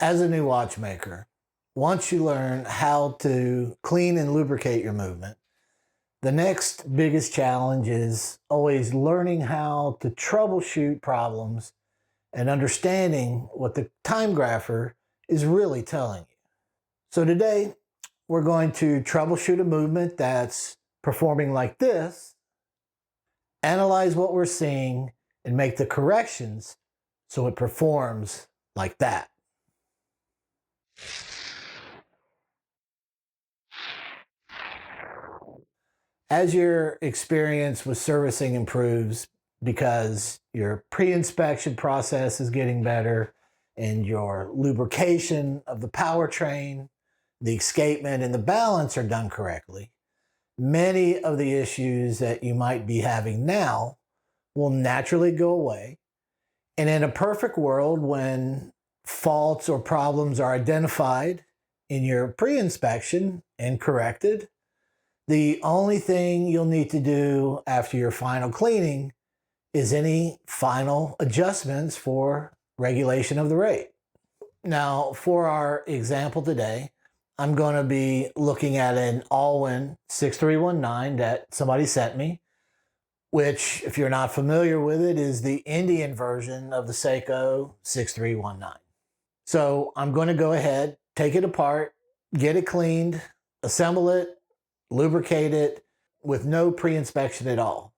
As a new watchmaker, once you learn how to clean and lubricate your movement, the next biggest challenge is always learning how to troubleshoot problems and understanding what the time grapher is really telling you. So today, we're going to troubleshoot a movement that's performing like this, analyze what we're seeing, and make the corrections so it performs like that. As your experience with servicing improves because your pre-inspection process is getting better and your lubrication of the powertrain, the escapement, and the balance are done correctly, many of the issues that you might be having now will naturally go away. And in a perfect world, when faults or problems are identified in your pre-inspection and corrected, the only thing you'll need to do after your final cleaning is any final adjustments for regulation of the rate. Now, for our example today, I'm going to be looking at an ALLWYN 6319 that somebody sent me, which, if you're not familiar with it, is the Indian version of the Seiko 6319. So I'm going to go ahead, take it apart, get it cleaned, assemble it, lubricate it with no pre-inspection at all.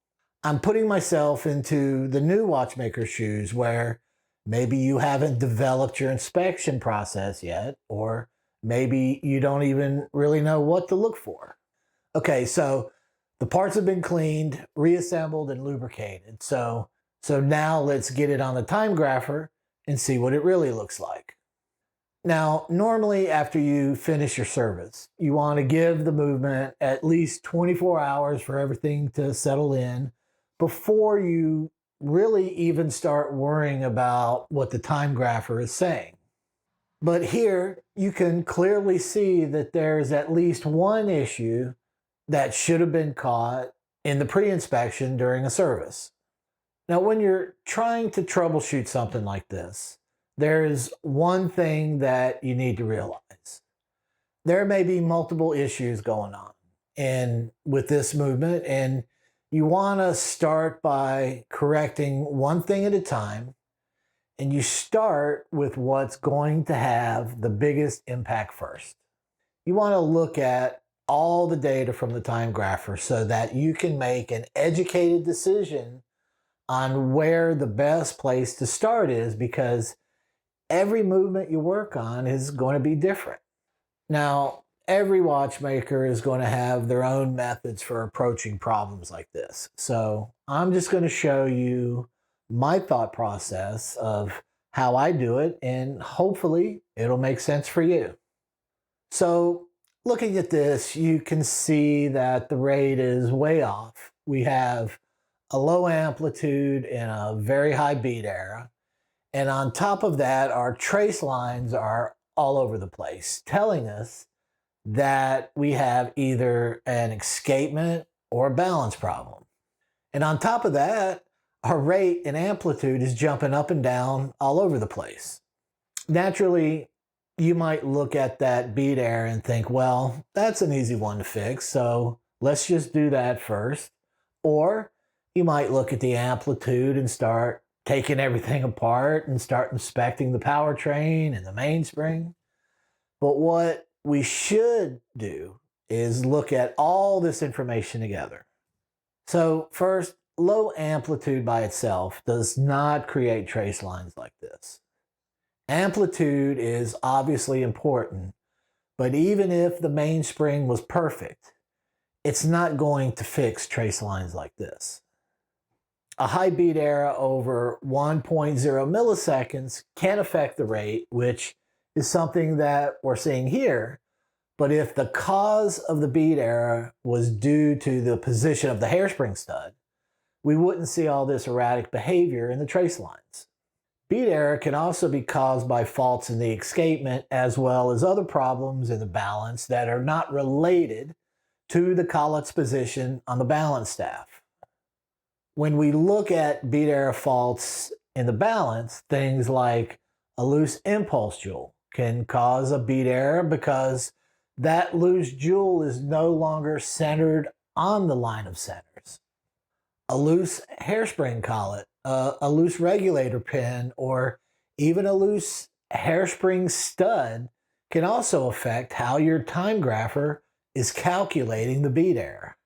I'm putting myself into the new watchmaker's shoes where maybe you haven't developed your inspection process yet, or maybe you don't even really know what to look for. Okay, so the parts have been cleaned, reassembled, and lubricated. So now let's get it on the time grapher and see what it really looks like. Now, normally after you finish your service, you want to give the movement at least 24 hours for everything to settle in before you really even start worrying about what the time grapher is saying. But here you can clearly see that there's at least one issue that should have been caught in the pre-inspection during a service. Now, when you're trying to troubleshoot something like this, there's one thing that you need to realize. There may be multiple issues going on with this movement, and you want to start by correcting one thing at a time, and you start with what's going to have the biggest impact first. You want to look at all the data from the time grapher so that you can make an educated decision on where the best place to start is, because every movement you work on is going to be different. Now, every watchmaker is going to have their own methods for approaching problems like this. So I'm just going to show you my thought process of how I do it, and hopefully it'll make sense for you. So looking at this, you can see that the rate is way off. We have a low amplitude and a very high beat error. And on top of that, our trace lines are all over the place, telling us that we have either an escapement or a balance problem. And on top of that, our rate and amplitude is jumping up and down all over the place. Naturally, you might look at that beat error and think, well, that's an easy one to fix, so let's just do that first. Or you might look at the amplitude and start taking everything apart and start inspecting the powertrain and the mainspring. But what we should do is look at all this information together. So first, low amplitude by itself does not create trace lines like this. Amplitude is obviously important, but even if the mainspring was perfect, it's not going to fix trace lines like this. A high beat error over 1.0 milliseconds can affect the rate, which is something that we're seeing here. But if the cause of the beat error was due to the position of the hairspring stud, we wouldn't see all this erratic behavior in the trace lines. Beat error can also be caused by faults in the escapement, as well as other problems in the balance that are not related to the collet's position on the balance staff. When we look at beat error faults in the balance, things like a loose impulse jewel can cause a bead error because that loose jewel is no longer centered on the line of centers. A loose hairspring collet, a loose regulator pin, or even a loose hairspring stud can also affect how your time grapher is calculating the bead error.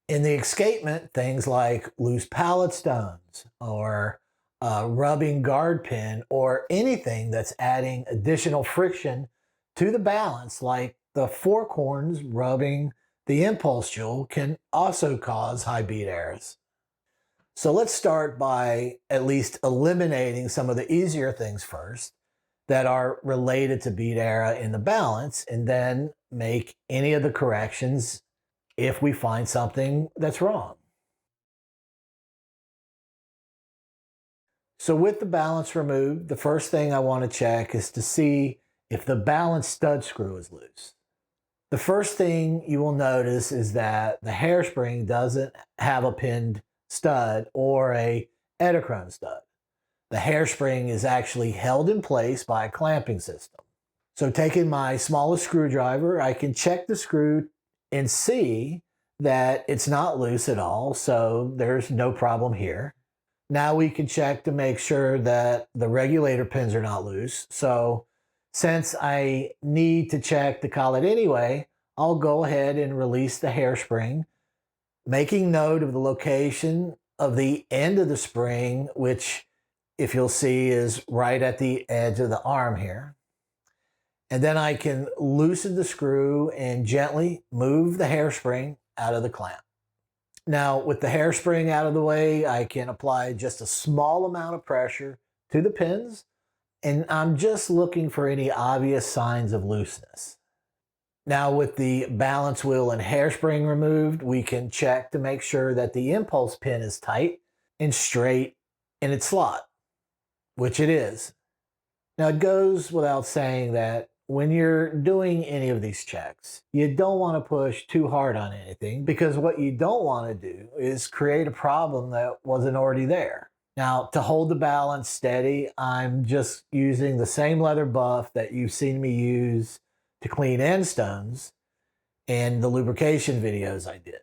In the escapement, things like loose pallet stones or rubbing guard pin or anything that's adding additional friction to the balance, like the fork horns rubbing the impulse jewel, can also cause high bead errors. So let's start by at least eliminating some of the easier things first that are related to bead error in the balance, and then make any of the corrections if we find something that's wrong. So with the balance removed, the first thing I want to check is to see if the balance stud screw is loose. The first thing you will notice is that the hairspring doesn't have a pinned stud or a Edichrome stud. The hairspring is actually held in place by a clamping system. So taking my smallest screwdriver, I can check the screw and see that it's not loose at all, so there's no problem here. Now we can check to make sure that the regulator pins are not loose. So since I need to check the collet anyway, I'll go ahead and release the hairspring, making note of the location of the end of the spring, which, if you'll see, is right at the edge of the arm here. And then I can loosen the screw and gently move the hairspring out of the clamp. Now, with the hairspring out of the way, I can apply just a small amount of pressure to the pins, and I'm just looking for any obvious signs of looseness. Now, with the balance wheel and hairspring removed, we can check to make sure that the impulse pin is tight and straight in its slot, which it is. Now, it goes without saying that when you're doing any of these checks, you don't want to push too hard on anything, because what you don't want to do is create a problem that wasn't already there. Now, to hold the balance steady, I'm just using the same leather buff that you've seen me use to clean end stones and the lubrication videos I did.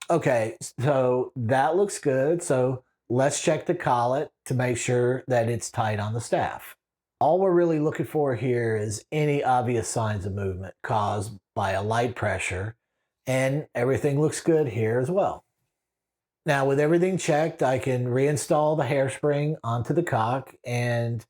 Okay, so that looks good. So let's check the collet to make sure that it's tight on the staff. All we're really looking for here is any obvious signs of movement caused by a light pressure, and everything looks good here as well. Now, with everything checked, I can reinstall the hairspring onto the cock, and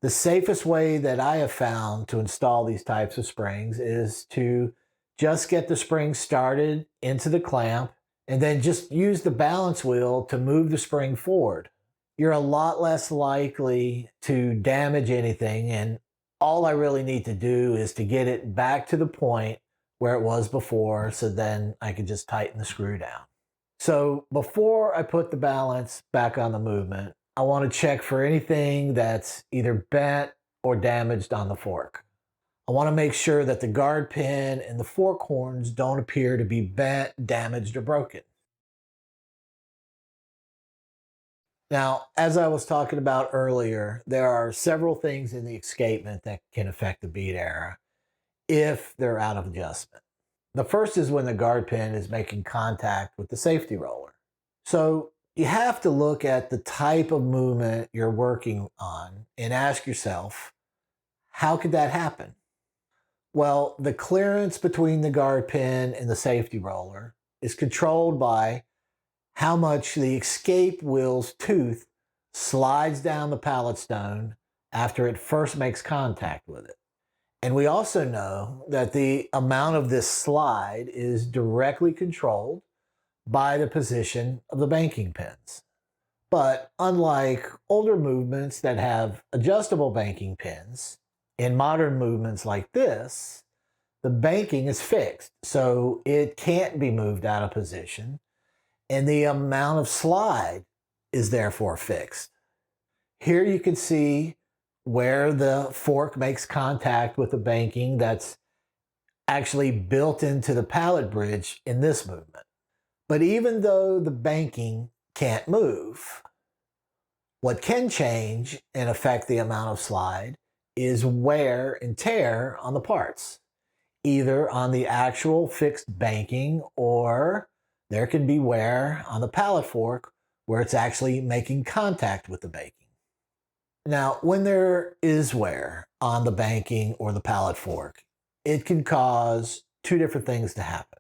the safest way that I have found to install these types of springs is to just get the spring started into the clamp and then just use the balance wheel to move the spring forward. You're a lot less likely to damage anything, and all I really need to do is to get it back to the point where it was before, so then I can just tighten the screw down. So before I put the balance back on the movement, I want to check for anything that's either bent or damaged on the fork. I want to make sure that the guard pin and the fork horns don't appear to be bent, damaged, or broken. Now, as I was talking about earlier, there are several things in the escapement that can affect the bead error if they're out of adjustment. The first is when the guard pin is making contact with the safety roller. So you have to look at the type of movement you're working on and ask yourself, how could that happen? Well, the clearance between the guard pin and the safety roller is controlled by how much the escape wheel's tooth slides down the pallet stone after it first makes contact with it. And we also know that the amount of this slide is directly controlled by the position of the banking pins. But unlike older movements that have adjustable banking pins, in modern movements like this, the banking is fixed, so it can't be moved out of position, and the amount of slide is therefore fixed. Here you can see where the fork makes contact with the banking that's actually built into the pallet bridge in this movement. But even though the banking can't move, what can change and affect the amount of slide is wear and tear on the parts, either on the actual fixed banking, or there can be wear on the pallet fork where it's actually making contact with the banking. Now, when there is wear on the banking or the pallet fork, it can cause two different things to happen.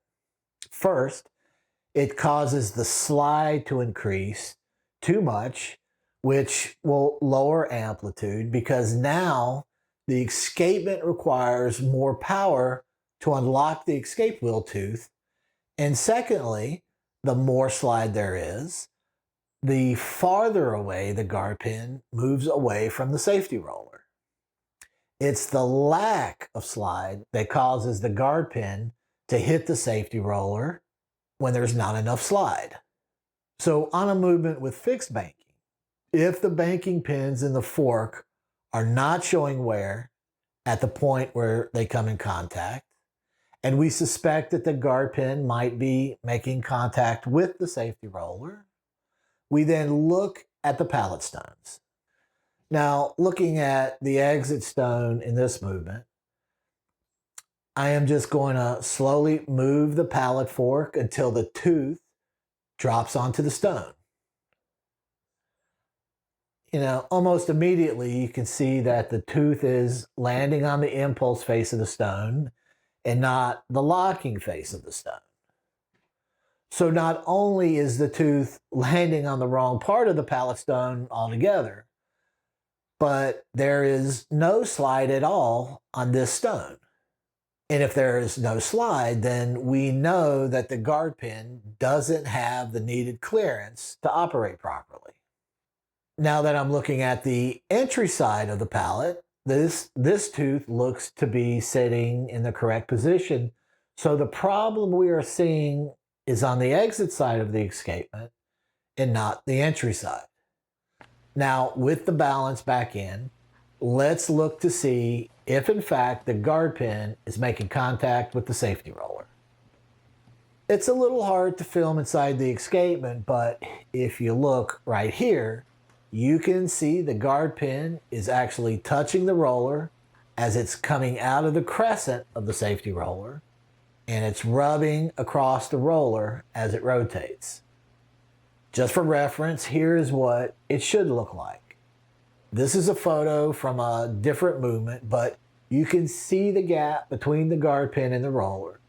First, it causes the slide to increase too much, which will lower amplitude because now the escapement requires more power to unlock the escape wheel tooth. And secondly, the more slide there is, the farther away the guard pin moves away from the safety roller. It's the lack of slide that causes the guard pin to hit the safety roller when there's not enough slide. So on a movement with fixed banking, if the banking pins in the fork are not showing wear at the point where they come in contact, and we suspect that the guard pin might be making contact with the safety roller, we then look at the pallet stones. Now, looking at the exit stone in this movement, I am just going to slowly move the pallet fork until the tooth drops onto the stone. Almost immediately you can see that the tooth is landing on the impulse face of the stone and not the locking face of the stone. So not only is the tooth landing on the wrong part of the pallet stone altogether, but there is no slide at all on this stone. And if there is no slide, then we know that the guard pin doesn't have the needed clearance to operate properly. Now that I'm looking at the entry side of the pallet, this tooth looks to be sitting in the correct position. So the problem we are seeing is on the exit side of the escapement and not the entry side. Now, with the balance back in, let's look to see if in fact the guard pin is making contact with the safety roller. It's a little hard to film inside the escapement, but if you look right here, you can see the guard pin is actually touching the roller as it's coming out of the crescent of the safety roller, and it's rubbing across the roller as it rotates. Just for reference, here is what it should look like. This is a photo from a different movement, but you can see the gap between the guard pin and the roller.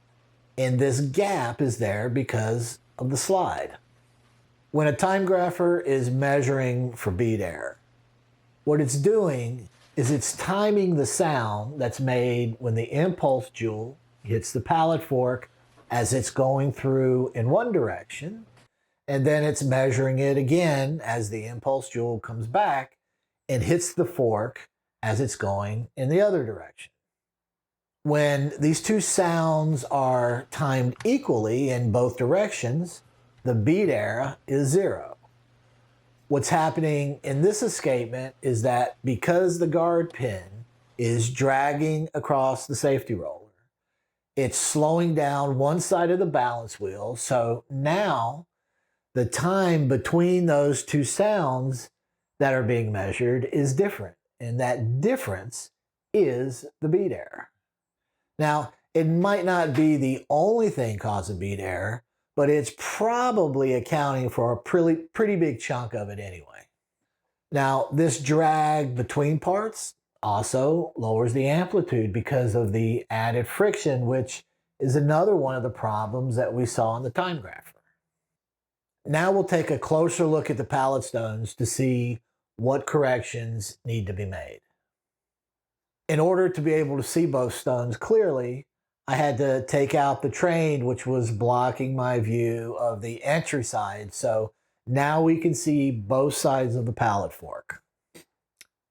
And this gap is there because of the slide. When a time grapher is measuring for beat error, what it's doing is it's timing the sound that's made when the impulse jewel hits the pallet fork as it's going through in one direction, and then it's measuring it again as the impulse jewel comes back and hits the fork as it's going in the other direction. When these two sounds are timed equally in both directions, the beat error is 0. What's happening in this escapement is that because the guard pin is dragging across the safety roller, it's slowing down one side of the balance wheel. So now the time between those two sounds that are being measured is different. And that difference is the beat error. Now, it might not be the only thing causing beat error, but it's probably accounting for a pretty big chunk of it anyway. Now, this drag between parts also lowers the amplitude because of the added friction, which is another one of the problems that we saw in the time grapher. Now we'll take a closer look at the pallet stones to see what corrections need to be made. In order to be able to see both stones clearly, I had to take out the train, which was blocking my view of the entry side. So now we can see both sides of the pallet fork.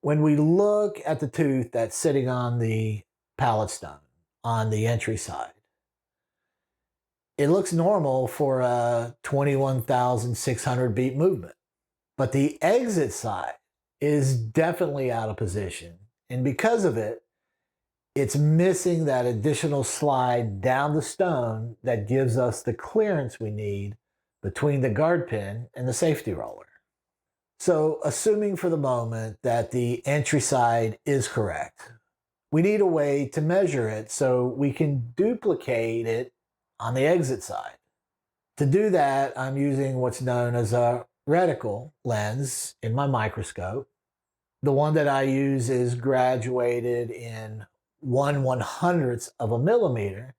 When we look at the tooth that's sitting on the pallet stone on the entry side, it looks normal for a 21,600 beat movement. But the exit side is definitely out of position. And because of it, it's missing that additional slide down the stone that gives us the clearance we need between the guard pin and the safety roller. So assuming for the moment that the entry side is correct, we need a way to measure it so we can duplicate it on the exit side. To do that, I'm using what's known as a reticle lens in my microscope. The one that I use is graduated in 1/100th of a millimeter,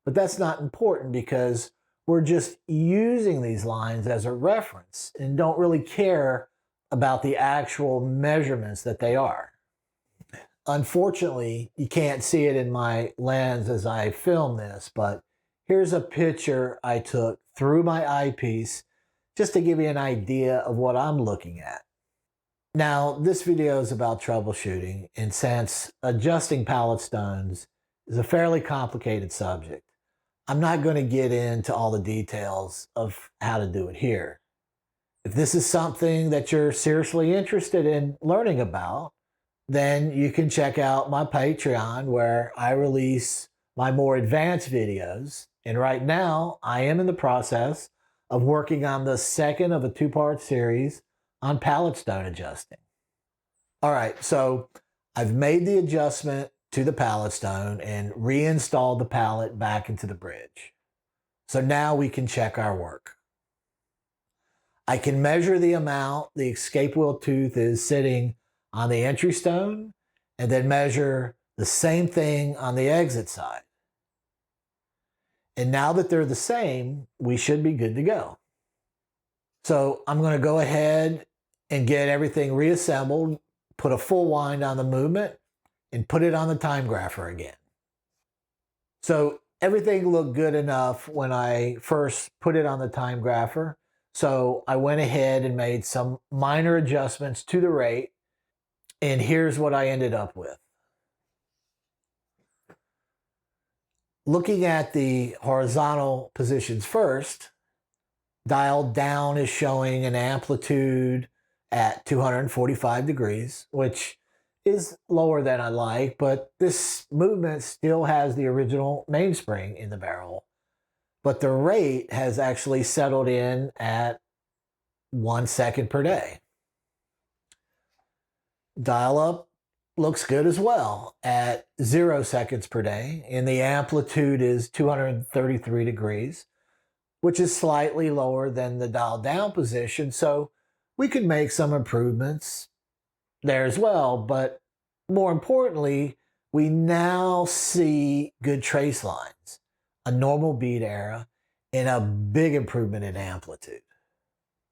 but that's not important because we're just using these lines as a reference and don't really care about the actual measurements that they are. Unfortunately, you can't see it in my lens as I film this, but here's a picture I took through my eyepiece just to give you an idea of what I'm looking at. Now, this video is about troubleshooting, and since adjusting pallet stones is a fairly complicated subject, I'm not going to get into all the details of how to do it here. If this is something that you're seriously interested in learning about, then you can check out my Patreon where I release my more advanced videos. And right now, I am in the process of working on the second of a two-part series on pallet stone adjusting. All right, so I've made the adjustment to the pallet stone and reinstalled the pallet back into the bridge. So now we can check our work. I can measure the amount the escape wheel tooth is sitting on the entry stone and then measure the same thing on the exit side. And now that they're the same, we should be good to go. So I'm going to go ahead and get everything reassembled, put a full wind on the movement, and put it on the time grapher again. So everything looked good enough when I first put it on the time grapher. So I went ahead and made some minor adjustments to the rate, and here's what I ended up with. Looking at the horizontal positions first, dial down is showing an amplitude at 245 degrees, which is lower than I like, but this movement still has the original mainspring in the barrel. But the rate has actually settled in at 1 second per day. Dial up looks good as well at 0 seconds per day, and the amplitude is 233 degrees, which is slightly lower than the dial down position, so we could make some improvements there as well. But more importantly, we now see good trace lines, a normal beat error, and a big improvement in amplitude.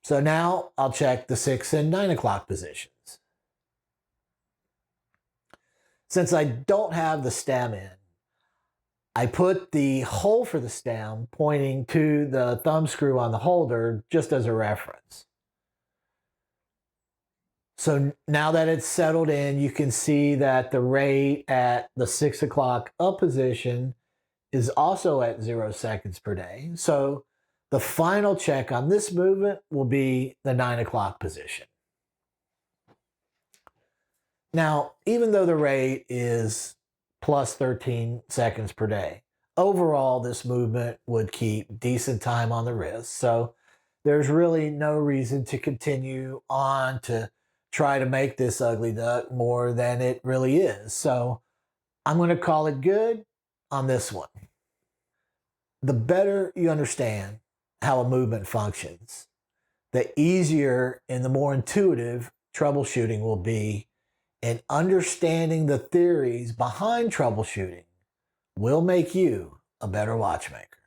So now I'll check the 6 and 9 o'clock positions. Since I don't have the stem in, I put the hole for the stem pointing to the thumb screw on the holder just as a reference. So now that it's settled in, you can see that the rate at the 6 o'clock up position is also at 0 seconds per day. So the final check on this movement will be the 9 o'clock position. Now, even though the rate is plus 13 seconds per day, overall this movement would keep decent time on the wrist. So there's really no reason to continue on to try to make this ugly duck more than it really is. So I'm going to call it good on this one. The better you understand how a movement functions, the easier and the more intuitive troubleshooting will be, and understanding the theories behind troubleshooting will make you a better watchmaker.